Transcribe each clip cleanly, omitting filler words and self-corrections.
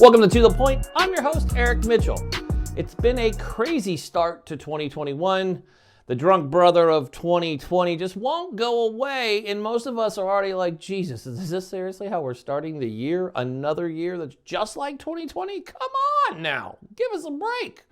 Welcome to The Point. I'm your host, Eric Mitchell. It's been a crazy start to 2021. The drunk brother of 2020 just won't go away, and most of us are already like, Jesus, is this seriously how we're starting the year? Another year that's just like 2020? Come on now, give us a break.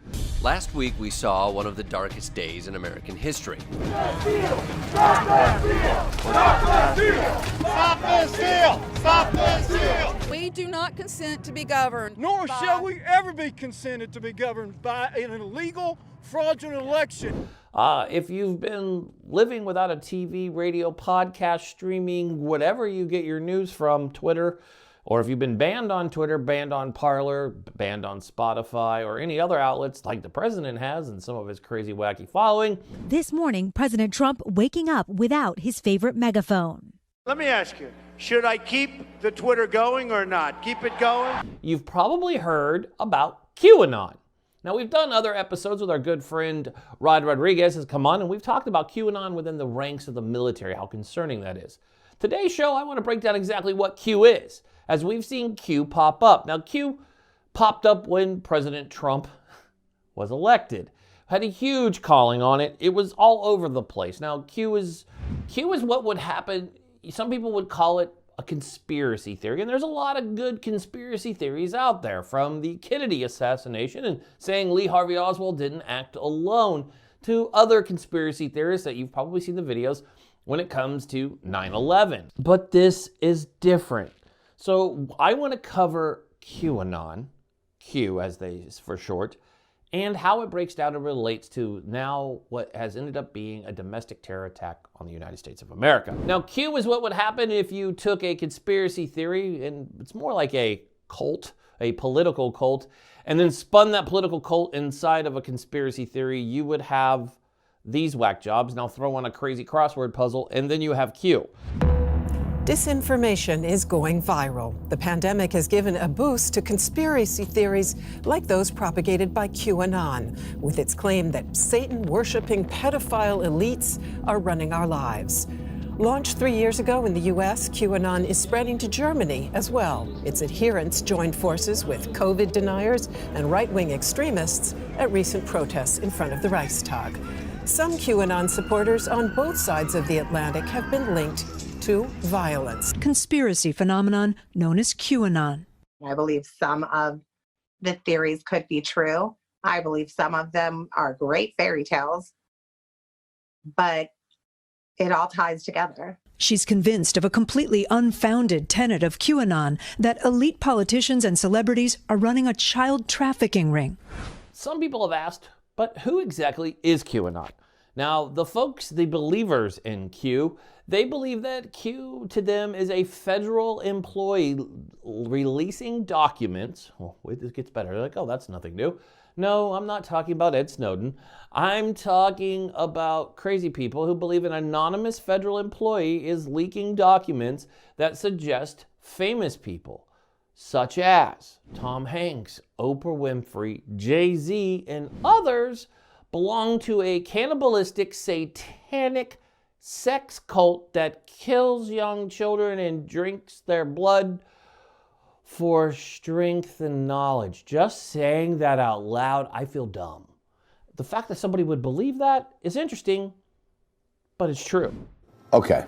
Last week we saw one of the darkest days in American history. Stop that steal! Stop that steal! Stop that steal! Stop that steal! We do not consent to be governed. Nor shall we ever be consented to be governed by an illegal, fraudulent election. If you've been living without a TV, radio, podcast, streaming, whatever you get your news from, Twitter, or if you've been banned on Twitter, banned on Parler, banned on Spotify, or any other outlets like the president has and some of his crazy, wacky following. This morning, President Trump waking up without his favorite megaphone. Let me ask you, should I keep the Twitter going or not? Keep it going? You've probably heard about QAnon. Now, we've done other episodes with our good friend Rod Rodriguez has come on, and we've talked about QAnon within the ranks of the military, how concerning that is. Today's show, I want to break down exactly what Q is, as we've seen Q pop up. Now, Q popped up when President Trump was elected. Had a huge calling on it. It was all over the place. Now, Q is what would happen. Some people would call it a conspiracy theory, and there's a lot of good conspiracy theories out there, from the Kennedy assassination and saying Lee Harvey Oswald didn't act alone, to other conspiracy theorists that you've probably seen the videos when it comes to 9/11. But this is different. So I want to cover QAnon, Q as they for short, and how it breaks down and relates to now what has ended up being a domestic terror attack on the United States of America. Now, Q is what would happen if you took a conspiracy theory, and it's more like a cult, a political cult, and then spun that political cult inside of a conspiracy theory. You would have these whack jobs. Now throw on a crazy crossword puzzle, and then you have Q. Disinformation is going viral. The pandemic has given a boost to conspiracy theories like those propagated by QAnon, with its claim that Satan-worshiping pedophile elites are running our lives. Launched 3 years ago in the U.S., QAnon is spreading to Germany as well. Its adherents joined forces with COVID deniers and right-wing extremists at recent protests in front of the Reichstag. Some QAnon supporters on both sides of the Atlantic have been linked to violence. Conspiracy phenomenon known as QAnon. I believe some of the theories could be true. I believe some of them are great fairy tales, but it all ties together. She's convinced of a completely unfounded tenet of QAnon, that elite politicians and celebrities are running a child trafficking ring. Some people have asked, but who exactly is QAnon? Now, the folks, the believers in Q, they believe that Q to them is a federal employee releasing documents. Oh, wait, this gets better. They're like, oh, that's nothing new. No, I'm not talking about Ed Snowden. I'm talking about crazy people who believe an anonymous federal employee is leaking documents that suggest famous people, such as Tom Hanks, Oprah Winfrey, Jay-Z, and others, belong to a cannibalistic, satanic sex cult that kills young children and drinks their blood for strength and knowledge. Just saying that out loud, I feel dumb. The fact that somebody would believe that is interesting, but it's true. Okay,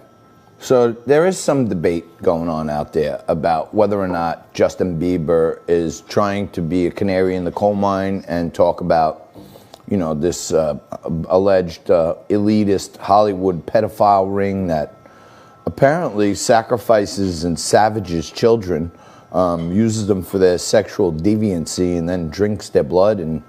so there is some debate going on out there about whether or not Justin Bieber is trying to be a canary in the coal mine and talk about, you know, this alleged elitist Hollywood pedophile ring that apparently sacrifices and savages children, uses them for their sexual deviancy, and then drinks their blood and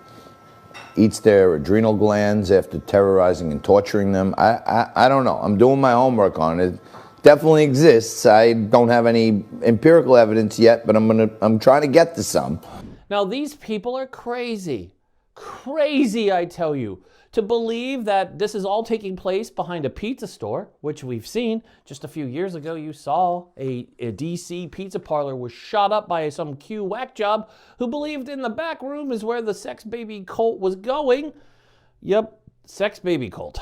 eats their adrenal glands after terrorizing and torturing them. I don't know. I'm doing my homework on it. Definitely exists. I don't have any empirical evidence yet, but I'm trying to get to some. Now, these people are crazy. Crazy, I tell you, to believe that this is all taking place behind a pizza store, which we've seen. Just a few years ago, you saw a DC pizza parlor was shot up by some Q whack job who believed in the back room is where the sex baby cult was going. Yep, sex baby cult.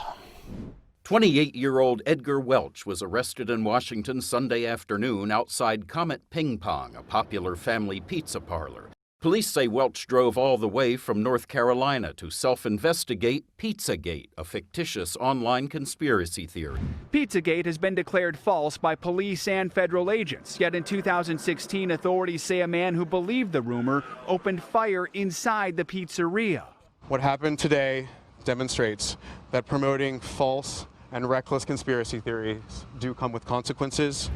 28-year-old Edgar Welch was arrested in Washington Sunday afternoon outside Comet Ping Pong, a popular family pizza parlor. Police say Welch drove all the way from North Carolina to self-investigate Pizzagate, a fictitious online conspiracy theory. Pizzagate has been declared false by police and federal agents. Yet in 2016, authorities say a man who believed the rumor opened fire inside the pizzeria. What happened today demonstrates that promoting false and reckless conspiracy theories do come with consequences.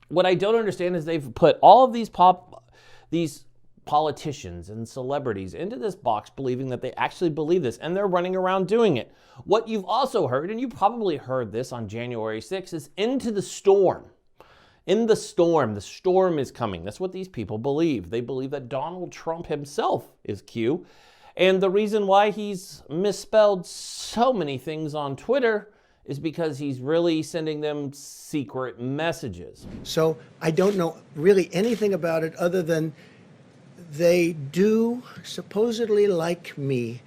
What I don't understand is they've put all of these politicians and celebrities into this box believing that they actually believe this, and they're running around doing it. What you've also heard, and you probably heard this on January 6th, is into the storm. In the storm is coming. That's what these people believe. They believe that Donald Trump himself is Q. And the reason why he's misspelled so many things on Twitter is because he's really sending them secret messages. So I don't know really anything about it other than they do supposedly like me,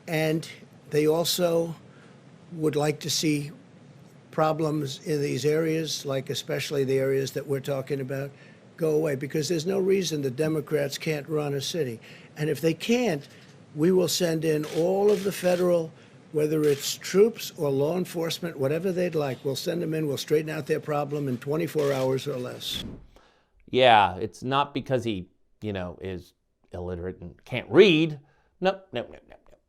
and they also would like to see problems in these areas, like especially the areas that we're talking about, go away, because there's no reason the Democrats can't run a city. And if they can't, we will send in all of the federal, whether it's troops or law enforcement, whatever they'd like, we'll send them in, we'll straighten out their problem in 24 hours or less. Yeah, it's not because he, is illiterate and can't read. No.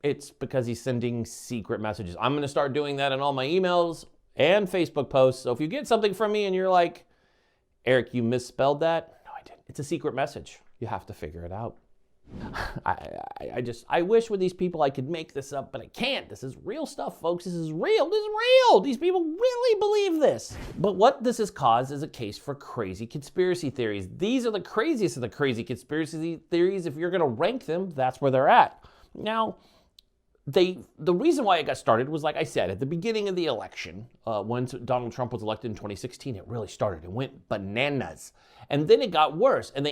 It's because he's sending secret messages. I'm going to start doing that in all my emails and Facebook posts. So if you get something from me and you're like, Eric, you misspelled that. No, I didn't. It's a secret message. You have to figure it out. I wish with these people I could make this up, but I can't. This is real stuff, folks. This is real. This is real. These people really believe this. But what this has caused is a case for crazy conspiracy theories. These are the craziest of the crazy conspiracy theories. If you're going to rank them, that's where they're at. Now, the reason why it got started was, like I said, at the beginning of the election, once Donald Trump was elected in 2016, it really started. It went bananas. And then it got worse. And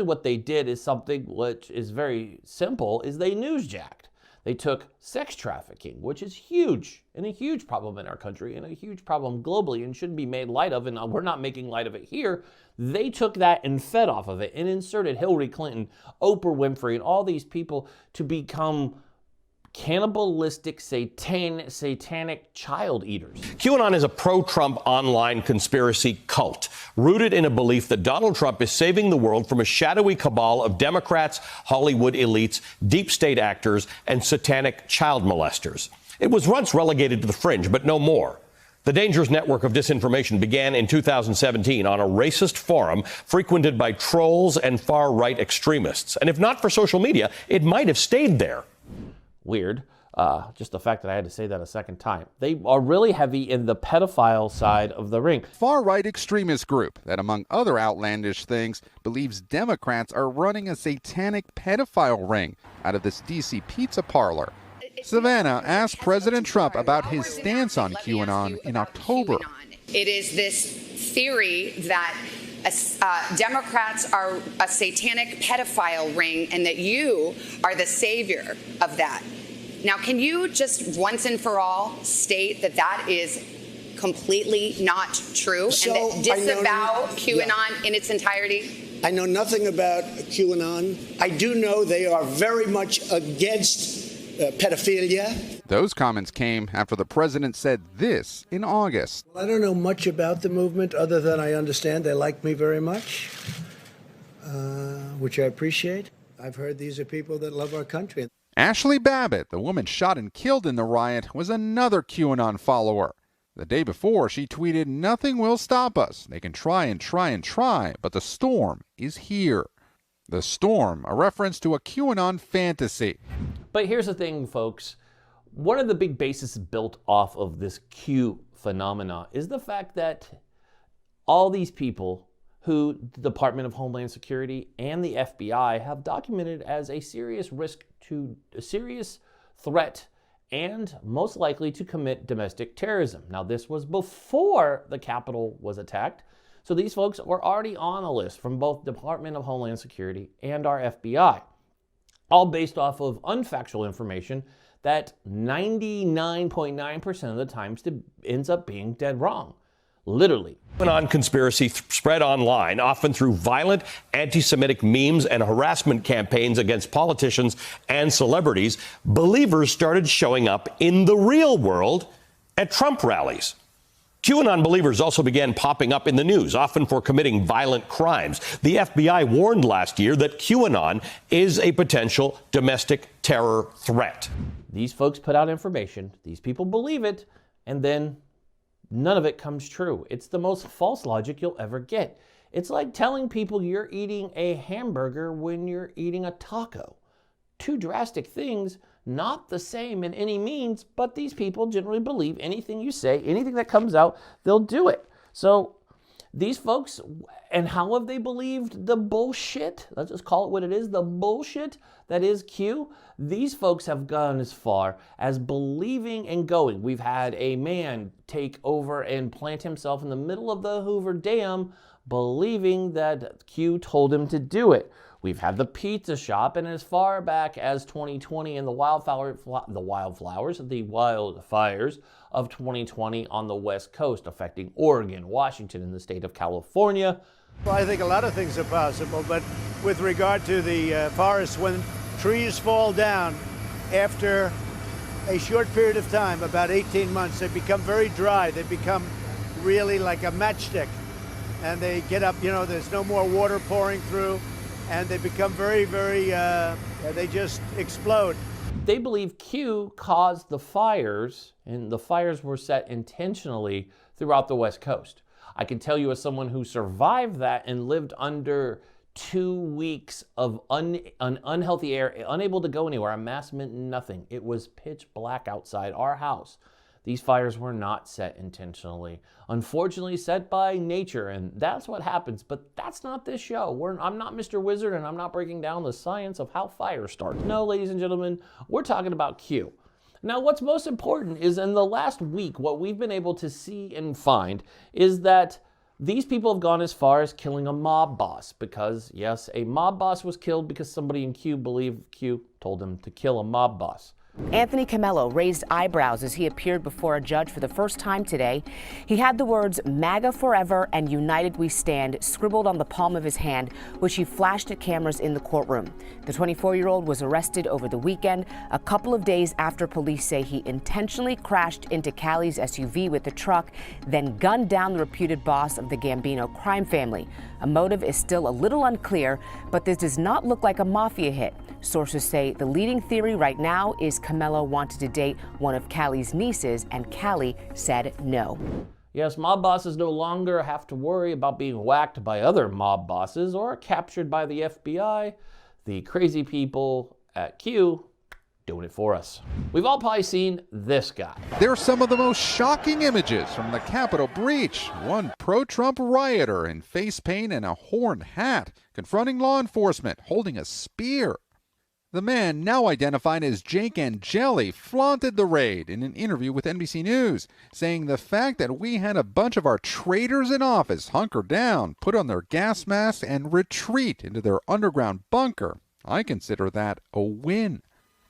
what they did is something which is very simple, is they newsjacked. They took sex trafficking, which is huge, and a huge problem in our country, and a huge problem globally, and shouldn't be made light of, and we're not making light of it here. They took that and fed off of it, and inserted Hillary Clinton, Oprah Winfrey, and all these people to become cannibalistic, satanic child eaters. QAnon is a pro-Trump online conspiracy cult rooted in a belief that Donald Trump is saving the world from a shadowy cabal of Democrats, Hollywood elites, deep state actors, and satanic child molesters. It was once relegated to the fringe, but no more. The dangerous network of disinformation began in 2017 on a racist forum frequented by trolls and far-right extremists. And if not for social media, it might have stayed there. Weird. Just the fact that I had to say that a second time. They are really heavy in the pedophile side of the ring. Far-right extremist group that, among other outlandish things, believes Democrats are running a satanic pedophile ring out of this D.C. pizza parlor. Savannah asked President Trump about his stance on QAnon in October. It is this theory that Democrats are a satanic pedophile ring and that you are the savior of that. Now, can you just once and for all state that that is completely not true and that disavow QAnon in its entirety? I know nothing about QAnon. I do know they are very much against pedophilia. Those comments came after the president said this in August. I don't know much about the movement other than I understand they like me very much, which I appreciate. I've heard these are people that love our country. Ashley Babbitt, the woman shot and killed in the riot, was another QAnon follower. The day before, she tweeted, "Nothing will stop us. They can try and try and try, but the storm is here." The storm, a reference to a QAnon fantasy. But here's the thing, folks. One of the big bases built off of this Q phenomena is the fact that all these people who the Department of Homeland Security and the FBI have documented as a serious threat and most likely to commit domestic terrorism. Now, this was before the Capitol was attacked. So these folks were already on a list from both Department of Homeland Security and our FBI, all based off of unfactual information that 99.9% of the times ends up being dead wrong. Literally. QAnon conspiracy spread online, often through violent anti-Semitic memes and harassment campaigns against politicians and celebrities. Believers started showing up in the real world at Trump rallies. QAnon believers also began popping up in the news, often for committing violent crimes. The FBI warned last year that QAnon is a potential domestic terror threat. These folks put out information, these people believe it, and then none of it comes true. It's the most false logic you'll ever get. It's like telling people you're eating a hamburger when you're eating a taco. Two drastic things, not the same in any means, but these people generally believe anything you say, anything that comes out, they'll do it. So these folks, and how have they believed the bullshit? Let's just call it what it is, the bullshit that is Q. These folks have gone as far as believing and going. We've had a man take over and plant himself in the middle of the Hoover Dam, believing that Q told him to do it. We've had the pizza shop, and as far back as 2020 and the wildfires of 2020 on the West Coast, affecting Oregon, Washington, and the state of California. Well, I think a lot of things are possible, but with regard to the forest, when trees fall down after a short period of time, about 18 months, they become very dry. They become really like a matchstick, and they get up, there's no more water pouring through, and they become very, very, they just explode. They believe Q caused the fires, and the fires were set intentionally throughout the West Coast. I can tell you, as someone who survived that and lived under 2 weeks of an unhealthy air, unable to go anywhere, a mask meant nothing. It was pitch black outside our house. These fires were not set intentionally. Unfortunately, set by nature, and that's what happens. But that's not this show. I'm not Mr. Wizard, and I'm not breaking down the science of how fire starts. No, ladies and gentlemen, we're talking about Q. Now, what's most important is, in the last week, what we've been able to see and find is that these people have gone as far as killing a mob boss, because, yes, a mob boss was killed because somebody in Q believed Q told them to kill a mob boss. Anthony Camello raised eyebrows as he appeared before a judge for the first time today. He had the words "MAGA forever" and "United we stand" scribbled on the palm of his hand, which he flashed at cameras in the courtroom. The 24-year-old was arrested over the weekend, a couple of days after police say he intentionally crashed into Callie's SUV with the truck, then gunned down the reputed boss of the Gambino crime family. A motive is still a little unclear, but this does not look like a mafia hit. Sources say the leading theory right now is Camello wanted to date one of Callie's nieces, and Callie said no. Yes, mob bosses no longer have to worry about being whacked by other mob bosses or captured by the FBI. The crazy people at Q doing it for us. We've all probably seen this guy. They're some of the most shocking images from the Capitol breach. One pro-Trump rioter in face paint and a horned hat confronting law enforcement holding a spear. The man, now identified as Jake Angeli, flaunted the raid in an interview with NBC News, saying the fact that we had a bunch of our traitors in office hunker down, put on their gas masks, and retreat into their underground bunker, I consider that a win.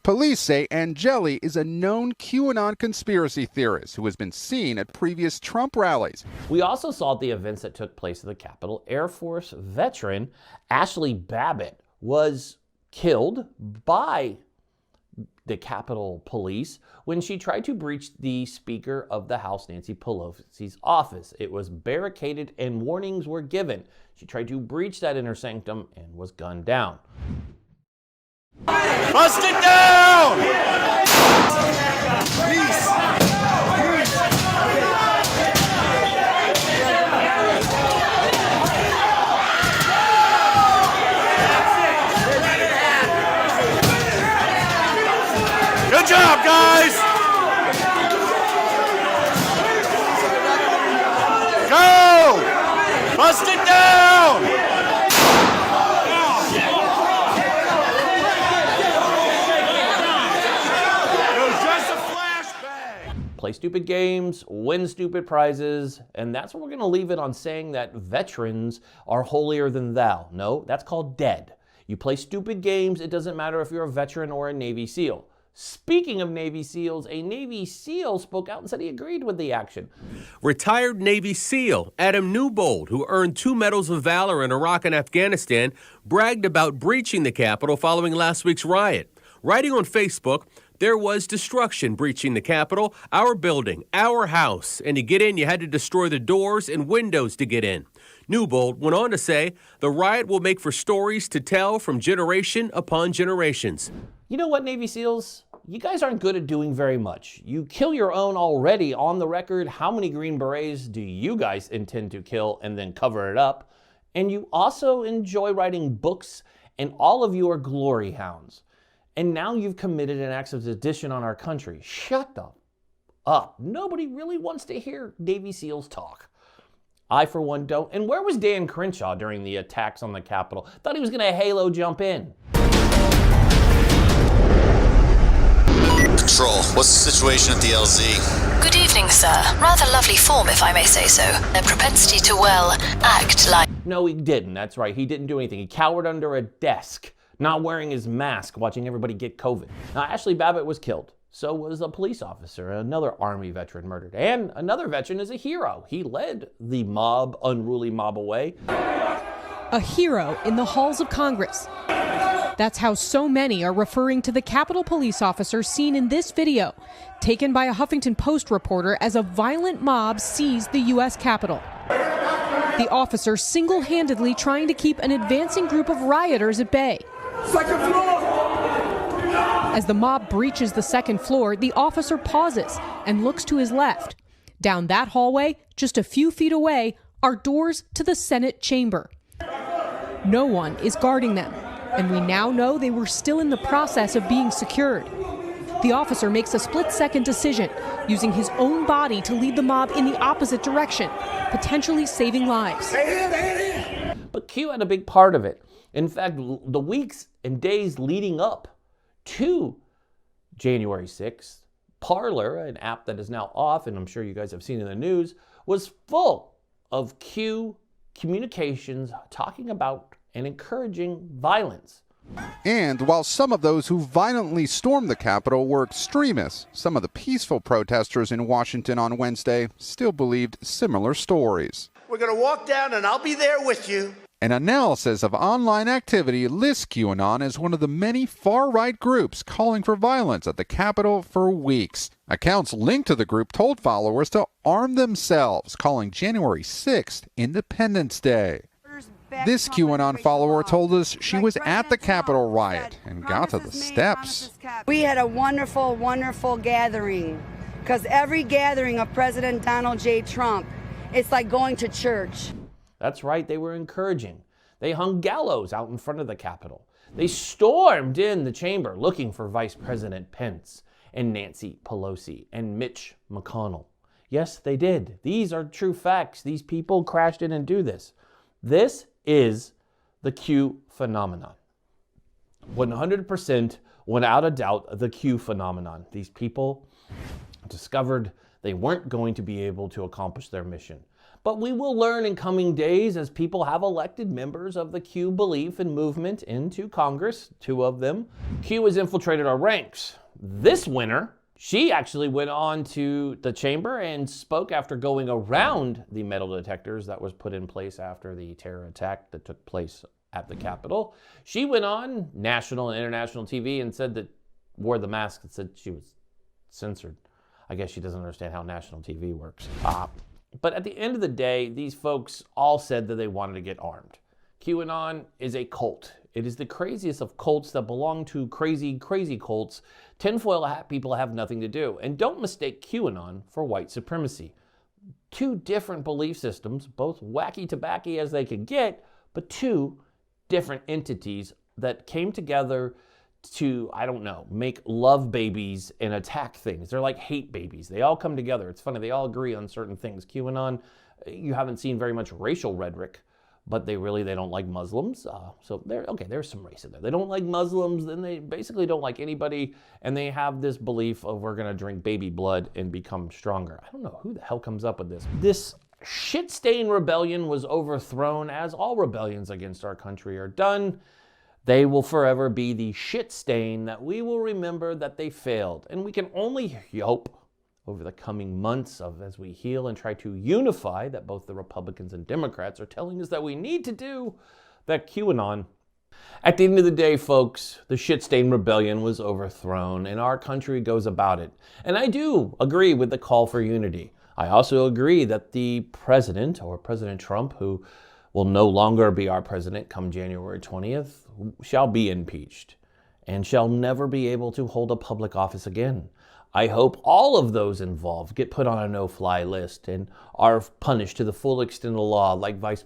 Police say Angeli is a known QAnon conspiracy theorist who has been seen at previous Trump rallies. We also saw the events that took place at the Capitol. Air Force veteran Ashley Babbitt was killed by the Capitol Police when she tried to breach the Speaker of the House, Nancy Pelosi's office. It was barricaded and warnings were given. She tried to breach that inner sanctum and was gunned down. Bust it down! Peace! Good job, guys! Go! Bust it down! Play stupid games, win stupid prizes, and that's what we're going to leave it on, saying that veterans are holier than thou. No, that's called dead. You play stupid games, it doesn't matter if you're a veteran or a Navy SEAL. Speaking of Navy SEALs, a Navy SEAL spoke out and said he agreed with the action. Retired Navy SEAL Adam Newbold, who earned 2 Medals of Valor in Iraq and Afghanistan, bragged about breaching the Capitol following last week's riot. Writing on Facebook, "There was destruction breaching the Capitol, our building, our house, and to get in you had to destroy the doors and windows to get in." Newbold went on to say, "The riot will make for stories to tell from generation upon generations." You know what, Navy SEALs? You guys aren't good at doing very much. You kill your own already on the record. How many Green Berets do you guys intend to kill and then cover it up? And you also enjoy writing books, and all of you are glory hounds. And now you've committed an act of sedition on our country. Shut up. Nobody really wants to hear Navy SEALs talk. I, for one, don't. And where was Dan Crenshaw during the attacks on the Capitol? Thought he was going to halo jump in. Control, what's the situation at the LZ? Good evening, sir. Rather lovely form, if I may say so. A propensity to, well, act like... No, he didn't. That's right. He didn't do anything. He cowered under a desk, not wearing his mask, watching everybody get COVID. Now, Ashley Babbitt was killed. So was a police officer, another Army veteran murdered. And another veteran is a hero. He led the unruly mob away. A hero in the halls of Congress. That's how so many are referring to the Capitol police officer seen in this video, taken by a Huffington Post reporter as a violent mob seized the U.S. Capitol. The officer single-handedly trying to keep an advancing group of rioters at bay. Second floor! As the mob breaches the second floor, the officer pauses and looks to his left. Down that hallway, just a few feet away, are doors to the Senate chamber. No one is guarding them, and we now know they were still in the process of being secured. The officer makes a split-second decision, using his own body to lead the mob in the opposite direction, potentially saving lives. But Q had a big part of it. In fact, the weeks and days leading up to January 6th, Parler, an app that is now off, and I'm sure you guys have seen in the news, was full of Q communications talking about and encouraging violence. And while some of those who violently stormed the Capitol were extremists, some of the peaceful protesters in Washington on Wednesday still believed similar stories. We're going to walk down and I'll be there with you. An analysis of online activity lists QAnon as one of the many far-right groups calling for violence at the Capitol for weeks. Accounts linked to the group told followers to arm themselves, calling January 6th Independence Day. This QAnon follower told us she was at the Capitol riot and got to the steps. We had a wonderful, wonderful gathering, because every gathering of President Donald J. Trump, it's like going to church. That's right, they were encouraging. They hung gallows out in front of the Capitol. They stormed in the chamber looking for Vice President Pence and Nancy Pelosi and Mitch McConnell. Yes, they did. These are true facts. These people crashed in and do this. This is the Q phenomenon. 100%, without a doubt, the Q phenomenon. These people discovered they weren't going to be able to accomplish their mission. But we will learn in coming days as people have elected members of the Q belief and movement into Congress, 2 of them. Q has infiltrated our ranks. This winter, she actually went on to the chamber and spoke after going around the metal detectors that was put in place after the terror attack that took place at the Capitol. She went on national and international TV and said that, wore the mask and said she was censored. I guess she doesn't understand how national TV works. But at the end of the day, these folks all said that they wanted to get armed. QAnon is a cult. It is the craziest of cults that belong to crazy, crazy cults. Tinfoil hat people have nothing to do. And don't mistake QAnon for white supremacy. 2 different belief systems, both wacky tobacco as they could get, but 2 different entities that came together to, I don't know, make love babies and attack things. They're like hate babies. They all come together. It's funny. They all agree on certain things. QAnon, you haven't seen very much racial rhetoric, but they don't like Muslims. So there's some race in there. They don't like Muslims, then they basically don't like anybody, and they have this belief of we're going to drink baby blood and become stronger. I don't know who the hell comes up with this. This shit-stained rebellion was overthrown, as all rebellions against our country are done. They will forever be the shit stain that we will remember that they failed. And we can only hope over the coming months as we heal and try to unify that both the Republicans and Democrats are telling us that we need to do, that QAnon. At the end of the day, folks, the shit stain rebellion was overthrown and our country goes about it. And I do agree with the call for unity. I also agree that the president, or President Trump, who will no longer be our president come January 20th, shall be impeached and shall never be able to hold a public office again. I hope all of those involved get put on a no-fly list and are punished to the full extent of the law like Vice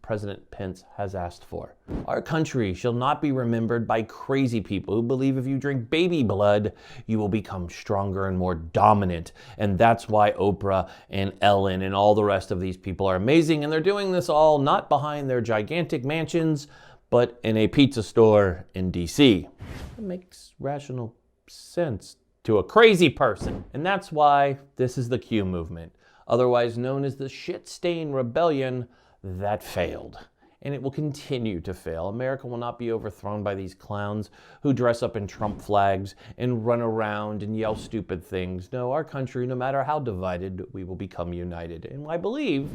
President Pence has asked for. Our country shall not be remembered by crazy people who believe if you drink baby blood, you will become stronger and more dominant. And that's why Oprah and Ellen and all the rest of these people are amazing. And they're doing this all not behind their gigantic mansions, but in a pizza store in DC. It makes rational sense to a crazy person. And that's why this is the Q movement, otherwise known as the shit stain rebellion that failed. And it will continue to fail. America will not be overthrown by these clowns who dress up in Trump flags and run around and yell stupid things. No, our country, no matter how divided, we will become united. And I believe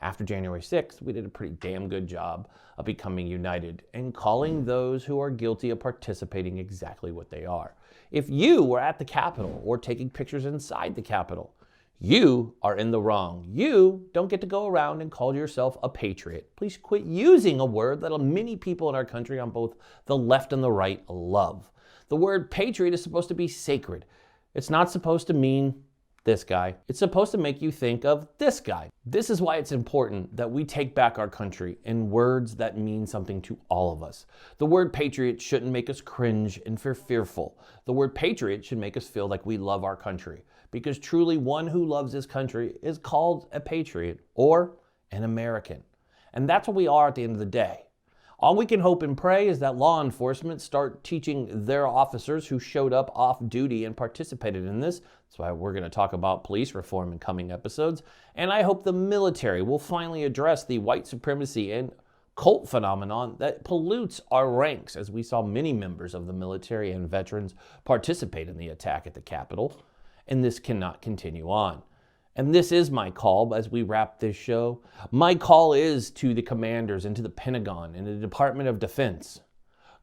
after January 6th, we did a pretty damn good job of becoming united and calling those who are guilty of participating exactly what they are. If you were at the Capitol or taking pictures inside the Capitol, you are in the wrong. You don't get to go around and call yourself a patriot. Please quit using a word that many people in our country on both the left and the right love. The word patriot is supposed to be sacred. It's not supposed to mean this guy. It's supposed to make you think of this guy. This is why it's important that we take back our country in words that mean something to all of us. The word patriot shouldn't make us cringe and fearful. The word patriot should make us feel like we love our country, because truly one who loves his country is called a patriot or an American. And that's what we are at the end of the day. All we can hope and pray is that law enforcement start teaching their officers who showed up off duty and participated in this. That's why we're going to talk about police reform in coming episodes. And I hope the military will finally address the white supremacy and cult phenomenon that pollutes our ranks, as we saw many members of the military and veterans participate in the attack at the Capitol. And this cannot continue on. And this is my call as we wrap this show. My call is to the commanders and to the Pentagon and the Department of Defense.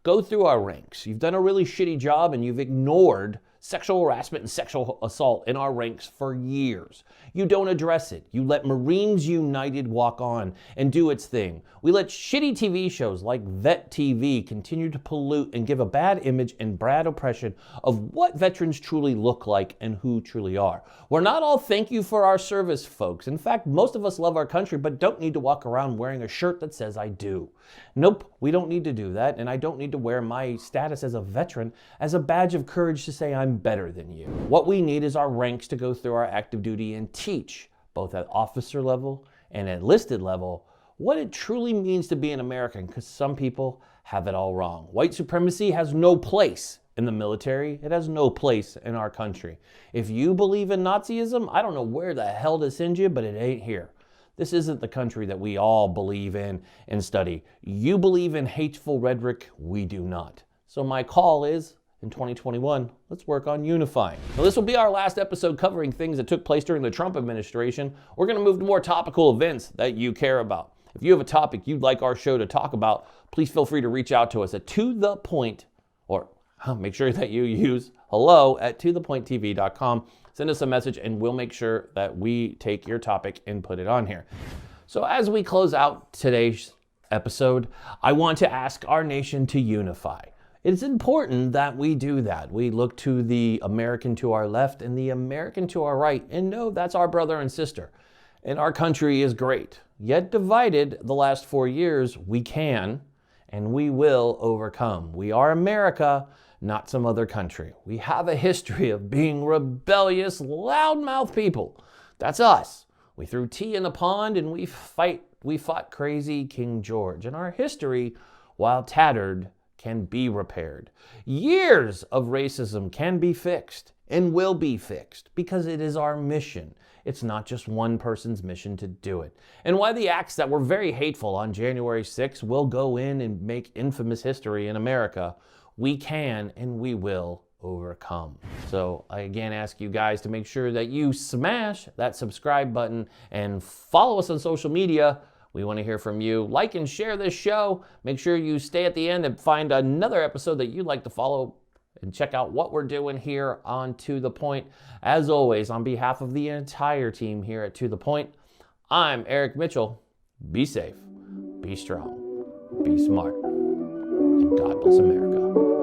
Go through our ranks. You've done a really shitty job and you've ignored sexual harassment and sexual assault in our ranks for years. You don't address it. You let Marines United walk on and do its thing. We let shitty TV shows like Vet TV continue to pollute and give a bad image and bad oppression of what veterans truly look like and who truly are. We're not all thank you for our service, folks. In fact, most of us love our country but don't need to walk around wearing a shirt that says I do. Nope, we don't need to do that, and I don't need to wear my status as a veteran as a badge of courage to say I'm better than you. What we need is our ranks to go through our active duty and teach, both at officer level and enlisted level, what it truly means to be an American, because some people have it all wrong. White supremacy has no place in the military. It has no place in our country. If you believe in Nazism, I don't know where the hell to send you, but it ain't here. This isn't the country that we all believe in and study. You believe in hateful rhetoric, we do not. So my call is, in 2021, let's work on unifying. Now, this will be our last episode covering things that took place during the Trump administration. We're going to move to more topical events that you care about. If you have a topic you'd like our show to talk about, please feel free to reach out to us at tothepoint, or make sure that you use hello@tothepointtv.com. Send us a message and we'll make sure that we take your topic and put it on here. So as we close out today's episode, I want to ask our nation to unify. It's important that we do that. We look to the American to our left and the American to our right and know that's our brother and sister. And our country is great. Yet divided the last 4 years, we can and we will overcome. We are America, not some other country. We have a history of being rebellious, loudmouth people. That's us. We threw tea in the pond and we fought crazy King George. And our history, while tattered, can be repaired. Years of racism can be fixed. and will be fixed because it is our mission. It's not just one person's mission to do it. And why the acts that were very hateful on January 6th will go in and make infamous history in America, we can and we will overcome. So I again ask you guys to make sure that you smash that subscribe button and follow us on social media. We want to hear from you. Like and share this show. Make sure you stay at the end and find another episode that you'd like to follow and check out what we're doing here on To The Point. As always, on behalf of the entire team here at To The Point, I'm Eric Mitchell. Be safe, be strong, be smart, and God bless America.